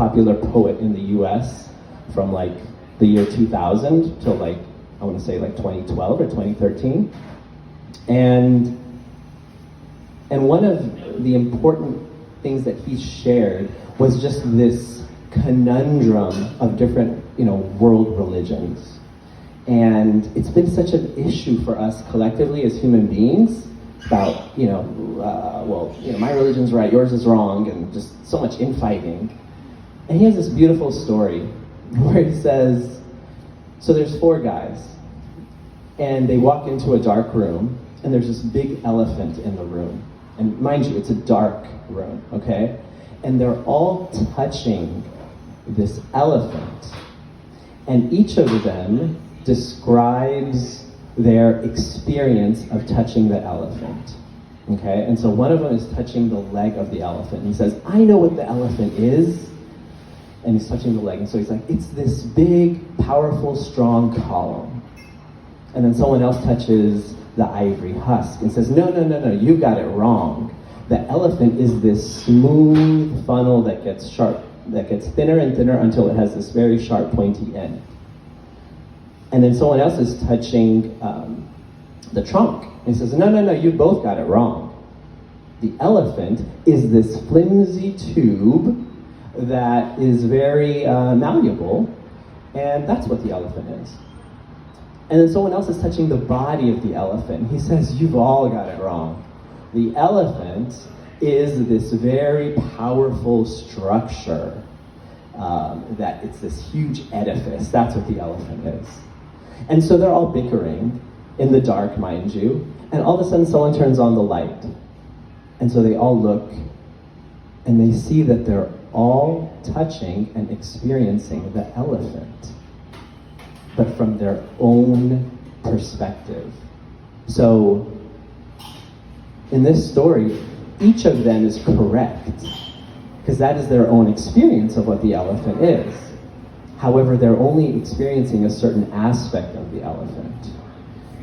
popular poet in the US from like the year 2000 till like, I want to say like 2012 or 2013. And one of the important things that he shared was just this conundrum of different, world religions. And it's been such an issue for us collectively as human beings about, my religion's right, yours is wrong, and just so much infighting. And he has this beautiful story where he says, so there's 4 guys, and they walk into a dark room, and there's this big elephant in the room. And mind you, it's a dark room, okay? And they're all touching this elephant. And each of them describes their experience of touching the elephant, okay? And so one of them is touching the leg of the elephant. And he says, I know what the elephant is. And he's touching the leg. And so he's like, it's this big, powerful, strong column. And then someone else touches the ivory husk and says, no, you got it wrong. The elephant is this smooth funnel that gets sharp, that gets thinner and thinner until it has this very sharp, pointy end. And then someone else is touching the trunk and says, no, you both got it wrong. The elephant is this flimsy tube that is very malleable, and that's what the elephant is. And then someone else is touching the body of the elephant. He says, you've all got it wrong. The elephant is this very powerful structure, that it's this huge edifice. That's what the elephant is. And so they're all bickering in the dark, mind you, and all of a sudden someone turns on the light. And so they all look, and they see that they're all touching and experiencing the elephant, but from their own perspective. So, in this story, each of them is correct, because that is their own experience of what the elephant is. However, they're only experiencing a certain aspect of the elephant.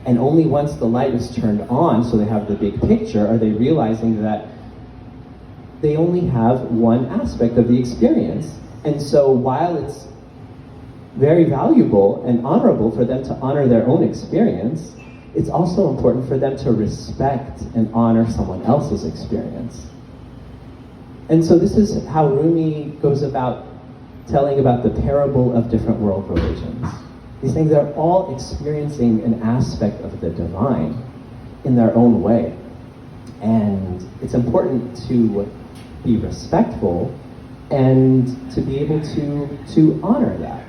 And only once the light is turned on, so they have the big picture, are they realizing that they only have one aspect of the experience. And so while it's very valuable and honorable for them to honor their own experience, it's also important for them to respect and honor someone else's experience. And so this is how Rumi goes about telling about the parable of different world religions. He's saying they're all experiencing an aspect of the divine in their own way. And it's important to be respectful and to be able to honor that.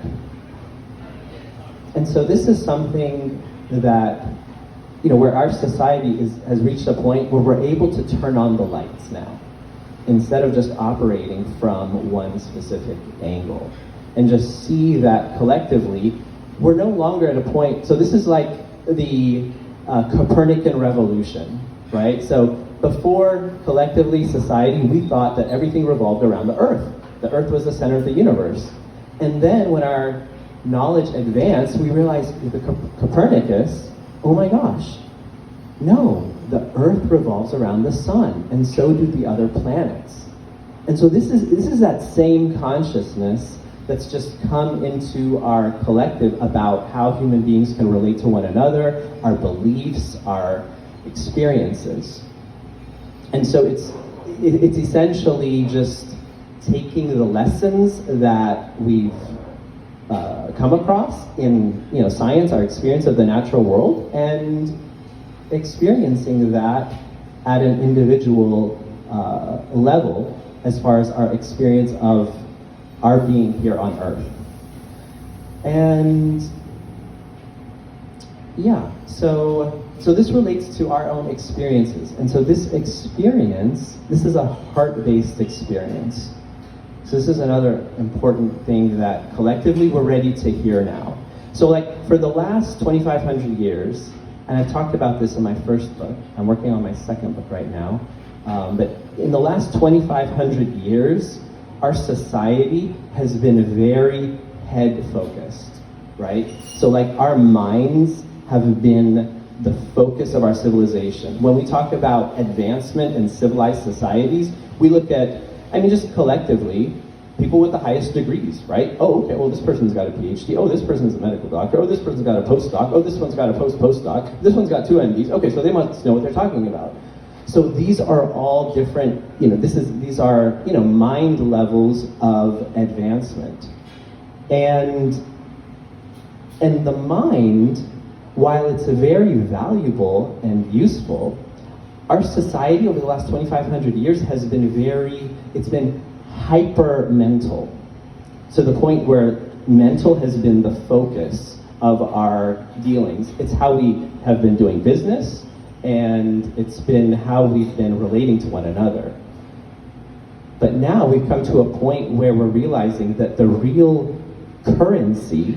And so this is something that, where our society has reached a point where we're able to turn on the lights now, instead of just operating from one specific angle, and just see that collectively, we're no longer at a point, so this is like the Copernican revolution, right? So before collectively society, we thought that everything revolved around the Earth. The Earth was the center of the universe. And then when our knowledge advanced, we realized with Copernicus, oh my gosh, no, the Earth revolves around the sun, and so do the other planets. And so this is that same consciousness that's just come into our collective about how human beings can relate to one another, our beliefs, our experiences. And so it's essentially just taking the lessons that we've come across in science, our experience of the natural world, and experiencing that at an individual level as far as our experience of our being here on Earth. And yeah, so this relates to our own experiences. And so this experience, this is a heart-based experience. So this is another important thing that collectively we're ready to hear now. So like for the last 2,500 years, and I've talked about this in my first book, I'm working on my second book right now, but in the last 2,500 years, our society has been very head-focused, right? So like our minds have been the focus of our civilization. When we talk about advancement in civilized societies, we look at, just collectively, people with the highest degrees, right? Oh, okay, well, this person's got a PhD. Oh, this person's a medical doctor. Oh, this person's got a postdoc. Oh, this one's got a postdoc. This one's got 2 MDs. Okay, so they must know what they're talking about. So these are all different, these are, mind levels of advancement. And the mind, while it's very valuable and useful, our society over the last 2,500 years has been it's been hyper-mental. To the point where mental has been the focus of our dealings. It's how we have been doing business, and it's been how we've been relating to one another. But now we've come to a point where we're realizing that the real currency,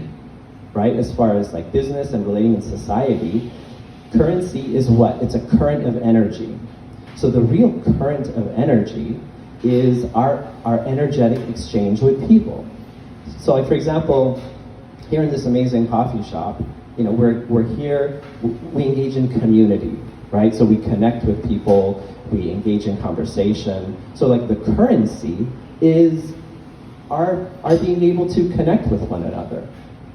right, as far as like business and relating in society, currency is what? It's a current of energy. So the real current of energy is our energetic exchange with people. So like, for example, here in this amazing coffee shop, we're here, we engage in community, right? So we connect with people, we engage in conversation. So like the currency is our being able to connect with one another.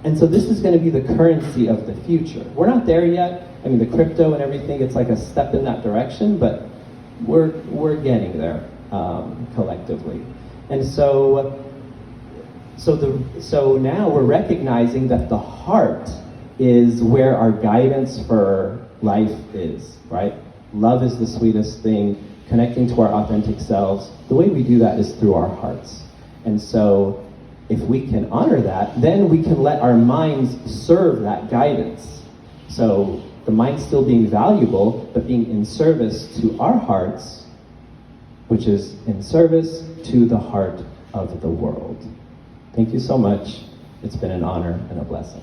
And so this is going to be the currency of the future. We're not there yet. I mean, the crypto and everything, it's like a step in that direction, but we're getting there collectively. And so now we're recognizing that the heart is where our guidance for life is, right? Love is the sweetest thing, connecting to our authentic selves. The way we do that is through our hearts. And so if we can honor that, then we can let our minds serve that guidance. So the mind still being valuable, but being in service to our hearts, which is in service to the heart of the world. Thank you so much. It's been an honor and a blessing.